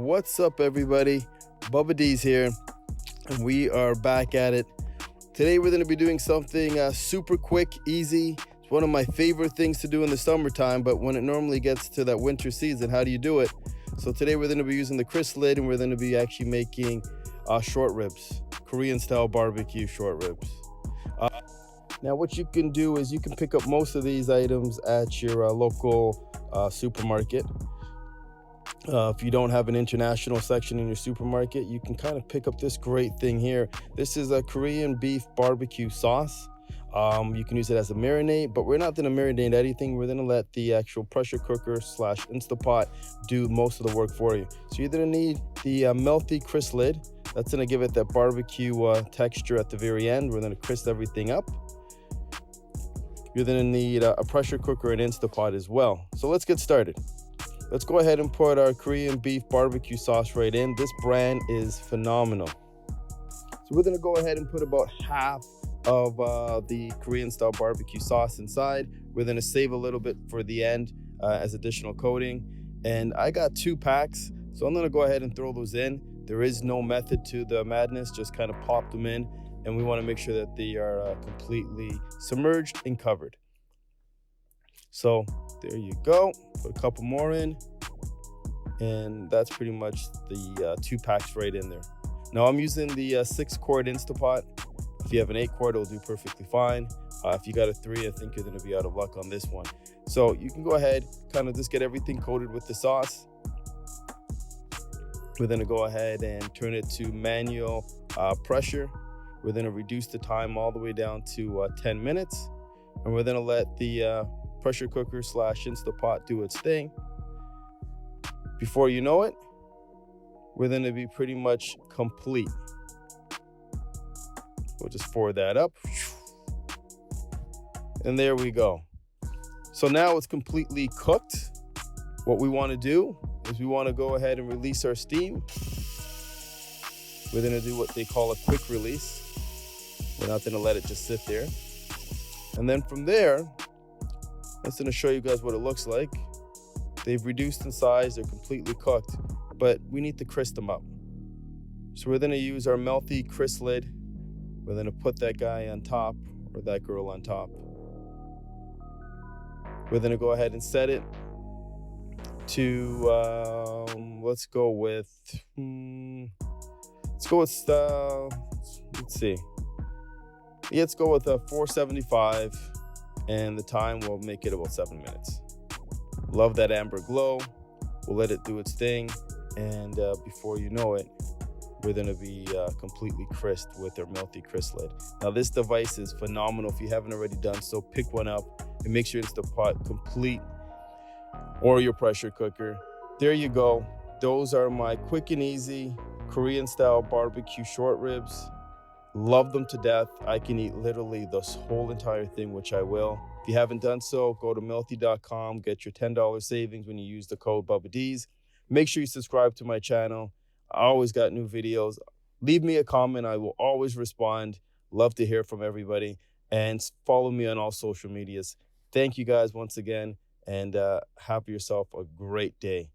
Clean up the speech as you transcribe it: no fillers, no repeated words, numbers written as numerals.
What's up, everybody? Dees here, and we are back at it. Today we're going to be doing something super quick, easy. It's one of my favorite things to do in the summertime, but when it normally gets to that winter season, how do you do it? So today we're going to be using the CrispLid, and we're going to be actually making short ribs, Korean-style barbecue short ribs. Now what you can do is you can pick up most of these items at your local supermarket. If you don't have an international section in your supermarket, you can kind of pick up this great thing here. This is a Korean beef barbecue sauce. You can use it as a marinade, but we're not going to marinate anything. We're going to let the actual pressure cooker / Instapot do most of the work for you. So you're going to need the Mealthy CrispLid. That's going to give it that barbecue texture at the very end. We're going to crisp everything up. You're going to need a pressure cooker and Instapot as well. So let's get started. Let's go ahead and put our Korean beef barbecue sauce right in. This brand is phenomenal. So we're going to go ahead and put about half of the Korean style barbecue sauce inside. We're going to save a little bit for the end as additional coating. And I got 2 packs, so I'm going to go ahead and throw those in. There is no method to the madness, just kind of pop them in. And we want to make sure that they are completely submerged and covered. So there you go. Put a couple more in. And that's pretty much the 2 packs right in there. Now I'm using the 6-quart Instapot. If you have an 8-quart, it'll do perfectly fine. If you got a 3, I think you're going to be out of luck on this one. So you can go ahead, kind of just get everything coated with the sauce. We're going to go ahead and turn it to manual pressure. We're going to reduce the time all the way down to 10 minutes. And we're going to let the pressure cooker / Instapot do its thing. Before you know it, we're going to be pretty much complete. We'll just forward that up. And there we go. So now it's completely cooked. What we want to do is we want to go ahead and release our steam. We're going to do what they call a quick release. We're not going to let it just sit there. And then from there, I'm going to show you guys what it looks like. They've reduced in size, they're completely cooked, but we need to crisp them up. So we're going to use our Mealthy CrispLid. We're going to put that guy on top, or that girl on top. We're going to go ahead and set it to, let's go with, let's go with 475, and the time will make it about 7 minutes. Love that amber glow. We'll let it do its thing, and before you know it, we're going to be completely crisped with our Mealthy CrispLid. Now this device is phenomenal. If you haven't already done so, pick one up and make sure it's the pot complete, or your pressure cooker. There you go. Those are my quick and easy Korean style barbecue short ribs. Love them to death. I can eat literally this whole entire thing, which I will. If you haven't done so, go to mealthy.com, get your $10 savings when you use the code Dees. Make sure you subscribe to my channel. I always got new videos. Leave me a comment. I will always respond. Love to hear from everybody. And follow me on all social medias. Thank you guys once again, and have yourself a great day.